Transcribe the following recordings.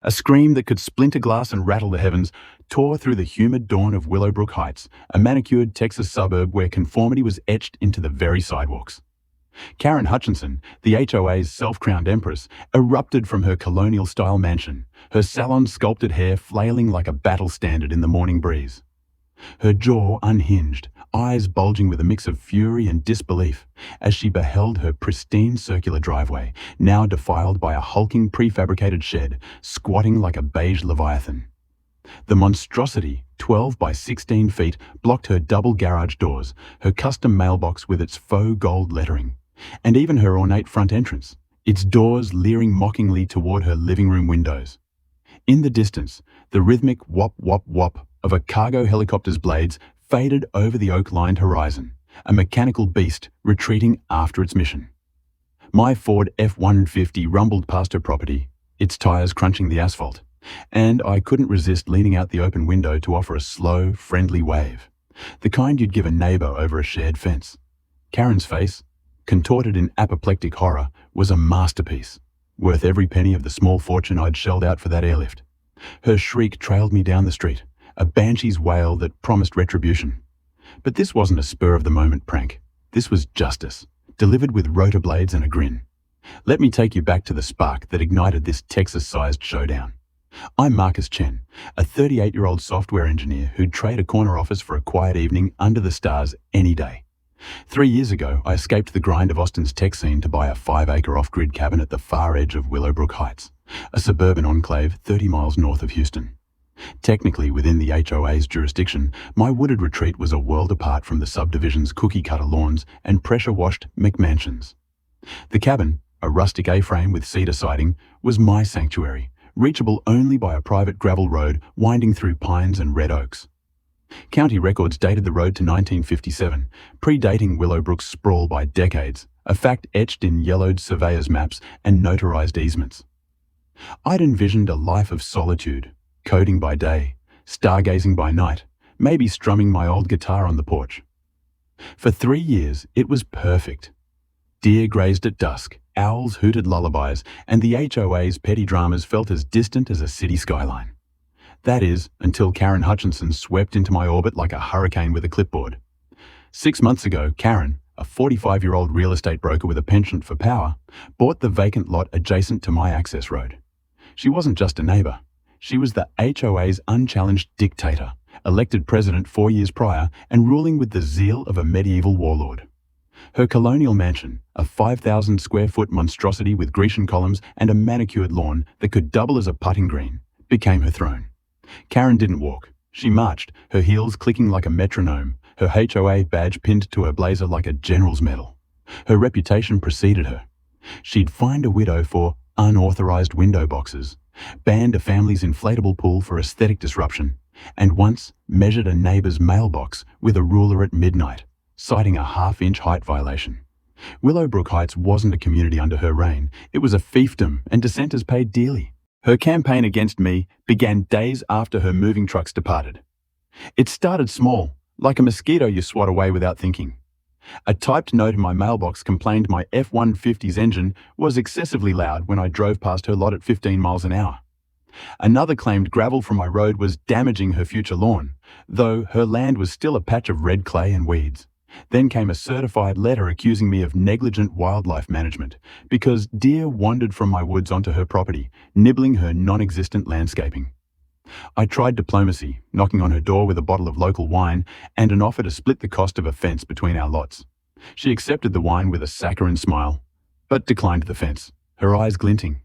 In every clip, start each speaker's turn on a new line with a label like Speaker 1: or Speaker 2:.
Speaker 1: A scream that could splinter glass and rattle the heavens tore through the humid dawn of Willowbrook Heights, a manicured Texas suburb where conformity was etched into the very sidewalks. Karen Hutchinson, the HOA's self-crowned empress, erupted from her colonial-style mansion, her salon-sculpted hair flailing like a battle standard in the morning breeze. Her jaw unhinged, eyes bulging with a mix of fury and disbelief as she beheld her pristine circular driveway, now defiled by a hulking prefabricated shed, squatting like a beige leviathan. The monstrosity, 12 by 16 feet, blocked her double garage doors, her custom mailbox with its faux gold lettering, and even her ornate front entrance, its doors leering mockingly toward her living room windows. In the distance, the rhythmic whop-whop-whop of a cargo helicopter's blades faded over the oak-lined horizon, a mechanical beast retreating after its mission. My Ford F-150 rumbled past her property, its tires crunching the asphalt, and I couldn't resist leaning out the open window to offer a slow, friendly wave, the kind you'd give a neighbor over a shared fence. Karen's face, contorted in apoplectic horror, was a masterpiece, worth every penny of the small fortune I'd shelled out for that airlift. Her shriek trailed me down the street, a banshee's wail that promised retribution. But this wasn't a spur-of-the-moment prank. This was justice, delivered with rotor blades and a grin. Let me take you back to the spark that ignited this Texas-sized showdown. I'm Marcus Chen, a 38-year-old software engineer who'd trade a corner office for a quiet evening under the stars any day. 3 years ago, I escaped the grind of Austin's tech scene to buy a 5-acre off-grid cabin at the far edge of Willowbrook Heights, a suburban enclave 30 miles north of Houston. Technically within the HOA's jurisdiction, my wooded retreat was a world apart from the subdivision's cookie-cutter lawns and pressure-washed McMansions. The cabin, a rustic A-frame with cedar siding, was my sanctuary, reachable only by a private gravel road winding through pines and red oaks. County records dated the road to 1957, predating Willowbrook's sprawl by decades, a fact etched in yellowed surveyor's maps and notarized easements. I'd envisioned a life of solitude, coding by day, stargazing by night, maybe strumming my old guitar on the porch. For 3 years, it was perfect. Deer grazed at dusk, owls hooted lullabies, and the HOA's petty dramas felt as distant as a city skyline. That is, until Karen Hutchinson swept into my orbit like a hurricane with a clipboard. 6 months ago, Karen, a 45-year-old real estate broker with a penchant for power, bought the vacant lot adjacent to my access road. She wasn't just a neighbor. She was the HOA's unchallenged dictator, elected president 4 years prior and ruling with the zeal of a medieval warlord. Her colonial mansion, a 5,000-square-foot monstrosity with Grecian columns and a manicured lawn that could double as a putting green, became her throne. Karen didn't walk. She marched, her heels clicking like a metronome, her HOA badge pinned to her blazer like a general's medal. Her reputation preceded her. She'd fined a widow for unauthorized window boxes, banned a family's inflatable pool for aesthetic disruption, and once measured a neighbor's mailbox with a ruler at midnight, citing a half-inch height violation. Willowbrook Heights wasn't a community under her reign. It was a fiefdom, and dissenters paid dearly. Her campaign against me began days after her moving trucks departed. It started small, like a mosquito you swat away without thinking. A typed note in my mailbox complained my F-150's engine was excessively loud when I drove past her lot at 15 miles an hour. Another claimed gravel from my road was damaging her future lawn, though her land was still a patch of red clay and weeds. Then came a certified letter accusing me of negligent wildlife management because deer wandered from my woods onto her property, nibbling her non-existent landscaping. I tried diplomacy, knocking on her door with a bottle of local wine and an offer to split the cost of a fence between our lots. She accepted the wine with a saccharine smile, but declined the fence, her eyes glinting.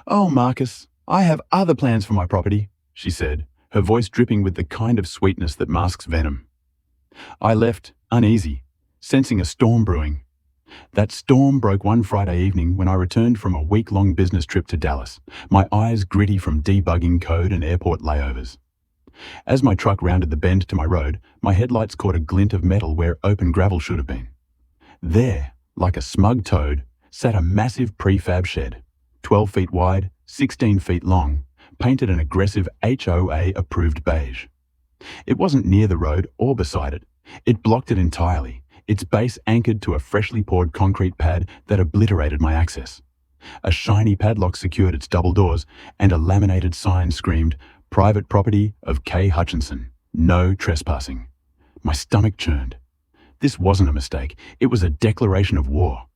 Speaker 1: "Oh, Marcus, I have other plans for my property," she said, her voice dripping with the kind of sweetness that masks venom. I left, uneasy, sensing a storm brewing. That storm broke one Friday evening when I returned from a week-long business trip to Dallas, my eyes gritty from debugging code and airport layovers. As my truck rounded the bend to my road, my headlights caught a glint of metal where open gravel should have been. There, like a smug toad, sat a massive prefab shed, 12 feet wide, 16 feet long, painted an aggressive HOA-approved beige. It wasn't near the road or beside it. It blocked it entirely, its base anchored to a freshly poured concrete pad that obliterated my access. A shiny padlock secured its double doors, and a laminated sign screamed, "Private property of K. Hutchinson. No trespassing." My stomach churned. This wasn't a mistake. It was a declaration of war.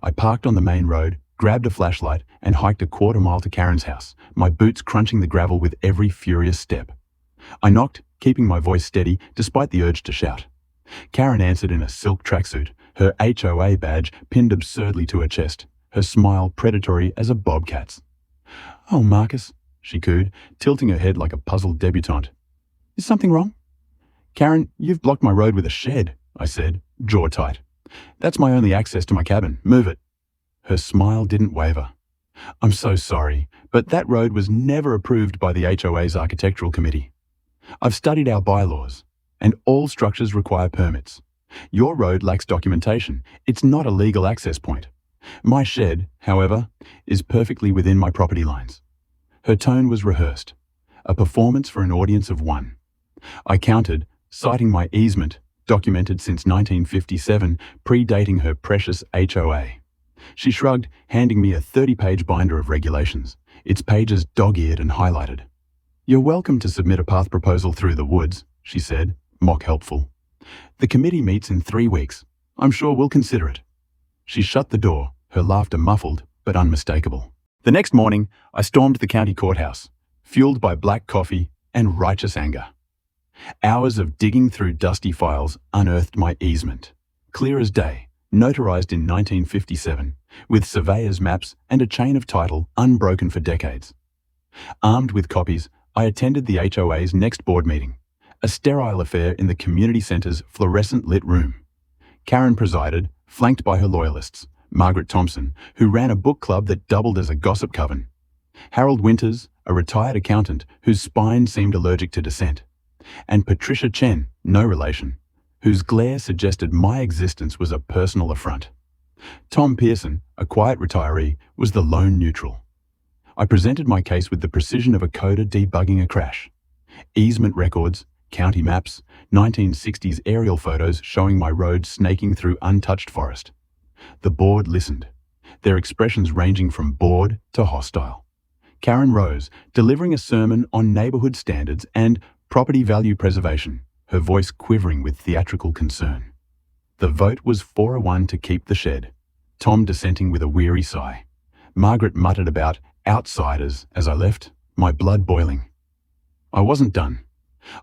Speaker 1: I parked on the main road, grabbed a flashlight, and hiked a quarter-mile to Karen's house, my boots crunching the gravel with every furious step. I knocked, keeping my voice steady despite the urge to shout. Karen answered in a silk tracksuit, her HOA badge pinned absurdly to her chest, her smile predatory as a bobcat's. "Oh, Marcus," she cooed, tilting her head like a puzzled debutante. "Is something wrong?" "Karen, you've blocked my road with a shed," I said, jaw tight. "That's my only access to my cabin. Move it." Her smile didn't waver. "I'm so sorry, but that road was never approved by the HOA's architectural committee. I've studied our bylaws, and all structures require permits. Your road lacks documentation. It's not a legal access point. My shed, however, is perfectly within my property lines." Her tone was rehearsed, a performance for an audience of one. I countered, citing my easement, documented since 1957, predating her precious HOA. She shrugged, handing me a 30-page binder of regulations, its pages dog-eared and highlighted. "You're welcome to submit a path proposal through the woods," she said, mock helpful. "The committee meets in 3 weeks. I'm sure we'll consider it." She shut the door, her laughter muffled but unmistakable. The next morning, I stormed the county courthouse, fueled by black coffee and righteous anger. Hours of digging through dusty files unearthed my easement, clear as day, notarized in 1957, with surveyor's maps and a chain of title unbroken for decades. Armed with copies, I attended the HOA's next board meeting, a sterile affair in the community centre's fluorescent-lit room. Karen presided, flanked by her loyalists, Margaret Thompson, who ran a book club that doubled as a gossip coven, Harold Winters, a retired accountant whose spine seemed allergic to dissent, and Patricia Chen, no relation, whose glare suggested my existence was a personal affront. Tom Pearson, a quiet retiree, was the lone neutral. I presented my case with the precision of a coder debugging a crash. Easement records, county maps, 1960s aerial photos showing my road snaking through untouched forest. The board listened, their expressions ranging from bored to hostile. Karen rose, delivering a sermon on neighborhood standards and property value preservation, her voice quivering with theatrical concern. The vote was 4-1 to keep the shed, Tom dissenting with a weary sigh. Margaret muttered about outsiders as I left, my blood boiling. I wasn't done.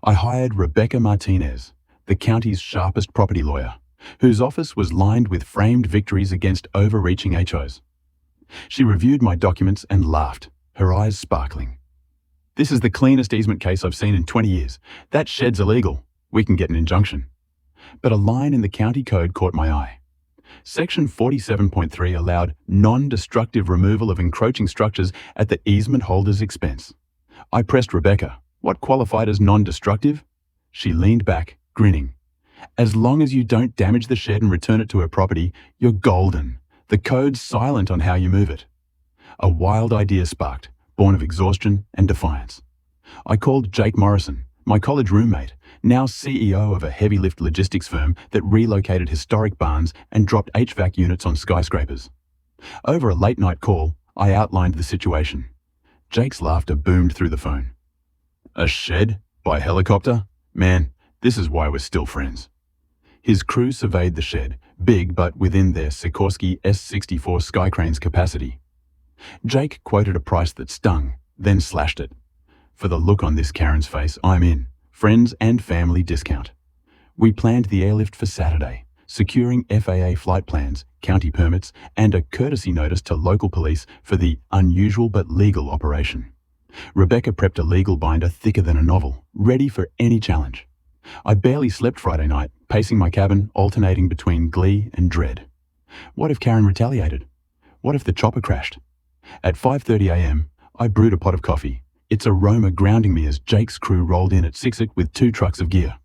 Speaker 1: I hired Rebecca Martinez, the county's sharpest property lawyer, whose office was lined with framed victories against overreaching HOs. She reviewed my documents and laughed, her eyes sparkling. "This is the cleanest easement case I've seen in 20 years. That shed's illegal. We can get an injunction." But a line in the county code caught my eye. Section 47.3 allowed non-destructive removal of encroaching structures at the easement holder's expense. I pressed Rebecca. What qualified as non-destructive? She leaned back, grinning. "As long as you don't damage the shed and return it to her property, you're golden. The code's silent on how you move it." A wild idea sparked, born of exhaustion and defiance. I called Jake Morrison, my college roommate, now CEO of a heavy-lift logistics firm that relocated historic barns and dropped HVAC units on skyscrapers. Over a late-night call, I outlined the situation. Jake's laughter boomed through the phone. "A shed? By helicopter? Man, this is why we're still friends." His crew surveyed the shed, big but within their Sikorsky S-64 Skycrane's capacity. Jake quoted a price that stung, then slashed it. "For the look on this Karen's face, I'm in. Friends and family discount." We planned the airlift for Saturday, securing FAA flight plans, county permits, and a courtesy notice to local police for the unusual but legal operation. Rebecca prepped a legal binder thicker than a novel, ready for any challenge. I barely slept Friday night, pacing my cabin, alternating between glee and dread. What if Karen retaliated? What if the chopper crashed? At 5:30 a.m., I brewed a pot of coffee, its aroma grounding me as Jake's crew rolled in at Siksik with 2 trucks of gear.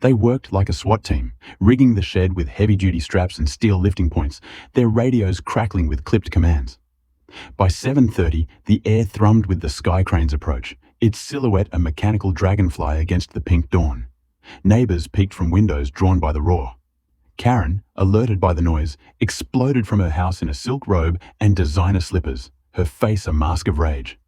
Speaker 1: They worked like a SWAT team, rigging the shed with heavy-duty straps and steel lifting points, their radios crackling with clipped commands. By 7:30, the air thrummed with the Skycrane's approach, its silhouette a mechanical dragonfly against the pink dawn. Neighbors peeked from windows drawn by the roar. Karen, alerted by the noise, exploded from her house in a silk robe and designer slippers, her face a mask of rage.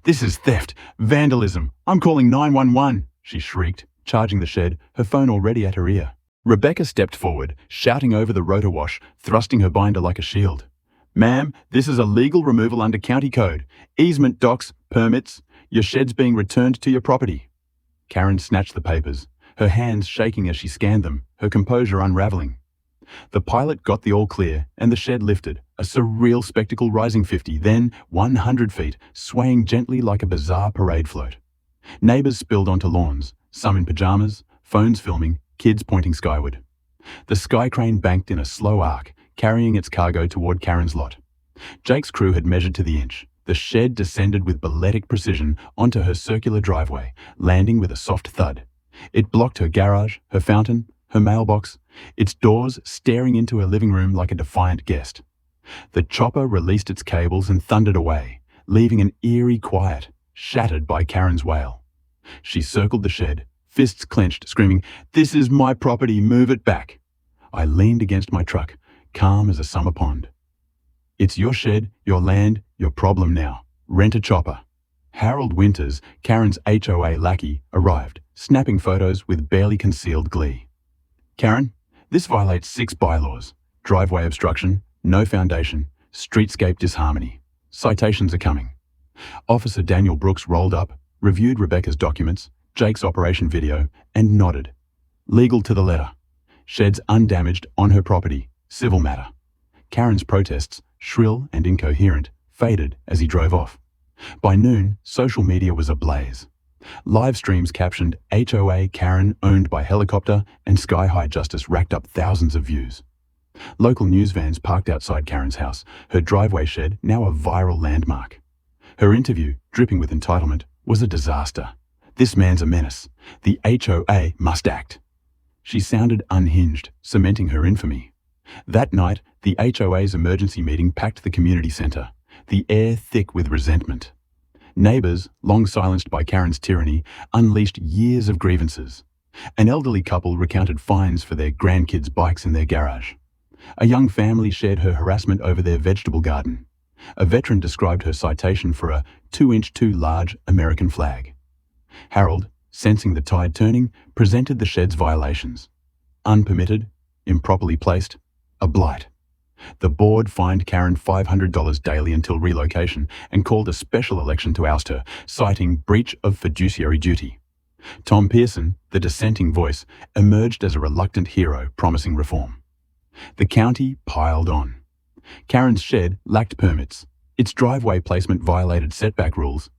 Speaker 1: "This is theft! Vandalism! I'm calling 911!" she shrieked, charging the shed, her phone already at her ear. Rebecca stepped forward, shouting over the rotor wash, thrusting her binder like a shield. "Ma'am, this is a legal removal under county code. Easement docs, permits. Your shed's being returned to your property." Karen snatched the papers, her hands shaking as she scanned them, her composure unraveling. The pilot got the all clear, and the shed lifted, a surreal spectacle rising 50, then 100 feet, swaying gently like a bizarre parade float. Neighbors spilled onto lawns, some in pajamas, phones filming, kids pointing skyward. The sky crane banked in a slow arc, carrying its cargo toward Karen's lot. Jake's crew had measured to the inch. The shed descended with balletic precision onto her circular driveway, landing with a soft thud. It blocked her garage, her fountain, her mailbox, its doors staring into her living room like a defiant guest. The chopper released its cables and thundered away, leaving an eerie quiet, shattered by Karen's wail. She circled the shed, fists clenched, screaming, "This is my property, move it back." I leaned against my truck, calm as a summer pond. "It's your shed, your land, your problem now. Rent a chopper." Harold Winters, Karen's HOA lackey, arrived, snapping photos with barely concealed glee. "Karen, this violates 6 bylaws. Driveway obstruction, no foundation, streetscape disharmony. Citations are coming." Officer Daniel Brooks rolled up, reviewed Rebecca's documents, Jake's operation video, and nodded. "Legal to the letter. Sheds undamaged on her property. Civil matter." Karen's protests, shrill and incoherent, faded as he drove off. By noon, social media was ablaze. Live streams captioned HOA Karen owned by helicopter and Sky High Justice racked up thousands of views. Local news vans parked outside Karen's house, her driveway shed now a viral landmark. Her interview, dripping with entitlement, was a disaster. "This man's a menace. The HOA must act." She sounded unhinged, cementing her infamy. That night, the HOA's emergency meeting packed the community center, the air thick with resentment. Neighbors, long silenced by Karen's tyranny, unleashed years of grievances. An elderly couple recounted fines for their grandkids' bikes in their garage. A young family shared her harassment over their vegetable garden. A veteran described her citation for a 2-inch too large American flag. Harold, sensing the tide turning, presented the shed's violations. Unpermitted, improperly placed, a blight. The board fined Karen $500 daily until relocation and called a special election to oust her, citing breach of fiduciary duty. Tom Pearson, the dissenting voice, emerged as a reluctant hero promising reform. The county piled on. Karen's shed lacked permits, its driveway placement violated setback rules,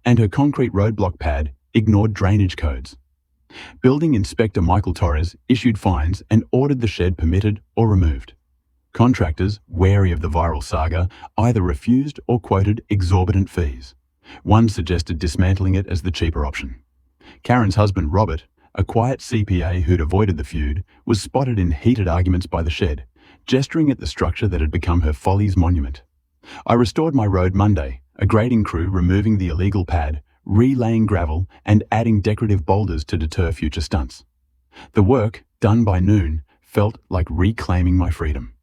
Speaker 1: and her concrete roadblock pad ignored drainage codes. Building Inspector Michael Torres issued fines and ordered the shed permitted or removed. Contractors, wary of the viral saga, either refused or quoted exorbitant fees. One suggested dismantling it as the cheaper option. Karen's husband, Robert, a quiet CPA who'd avoided the feud, was spotted in heated arguments by the shed, gesturing at the structure that had become her folly's monument. I restored my road Monday, a grading crew removing the illegal pad, relaying gravel, and adding decorative boulders to deter future stunts. The work, done by noon, felt like reclaiming my freedom.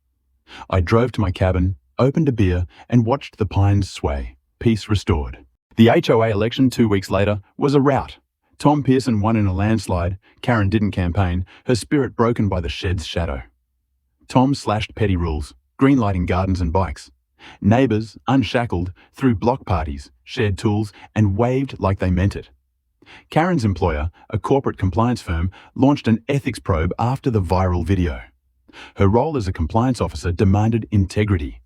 Speaker 1: I drove to my cabin, opened a beer, and watched the pines sway, peace restored. The HOA election 2 weeks later was a rout. Tom Pearson won in a landslide. Karen didn't campaign, her spirit broken by the shed's shadow. Tom slashed petty rules, greenlighting gardens and bikes. Neighbors, unshackled, threw block parties, shared tools, and waved like they meant it. Karen's employer, a corporate compliance firm, launched an ethics probe after the viral video. Her role as a compliance officer demanded integrity.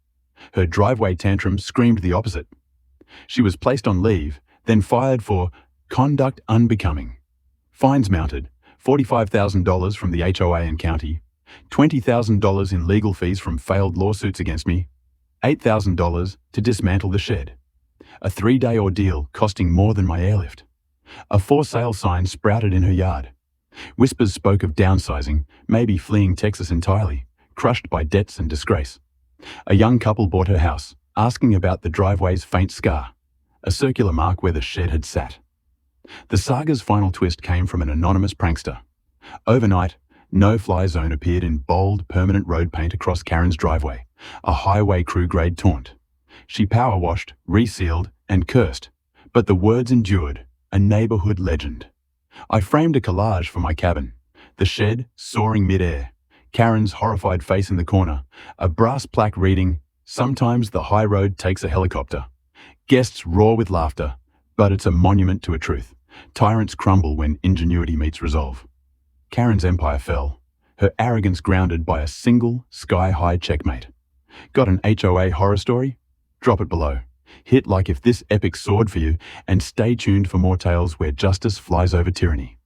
Speaker 1: Her driveway tantrum screamed the opposite. She was placed on leave, then fired for conduct unbecoming. Fines mounted, $45,000 from the HOA and county, $20,000 in legal fees from failed lawsuits against me, $8,000 to dismantle the shed. A 3-day ordeal costing more than my airlift. A for sale sign sprouted in her yard. Whispers spoke of downsizing, maybe fleeing Texas entirely, crushed by debts and disgrace. A young couple bought her house, asking about the driveway's faint scar, a circular mark where the shed had sat. The saga's final twist came from an anonymous prankster. Overnight, No-fly zone appeared in bold, permanent road paint across Karen's driveway, a highway crew-grade taunt. She power-washed, resealed, and cursed, but the words endured, a neighborhood legend. I framed a collage for my cabin, the shed soaring mid-air, Karen's horrified face in the corner, a brass plaque reading, "Sometimes the high road takes a helicopter." Guests roar with laughter, but it's a monument to a truth. Tyrants crumble when ingenuity meets resolve. Karen's empire fell, her arrogance grounded by a single, sky-high checkmate. Got an HOA horror story? Drop it below. Hit like if this epic soared for you, and stay tuned for more tales where justice flies over tyranny.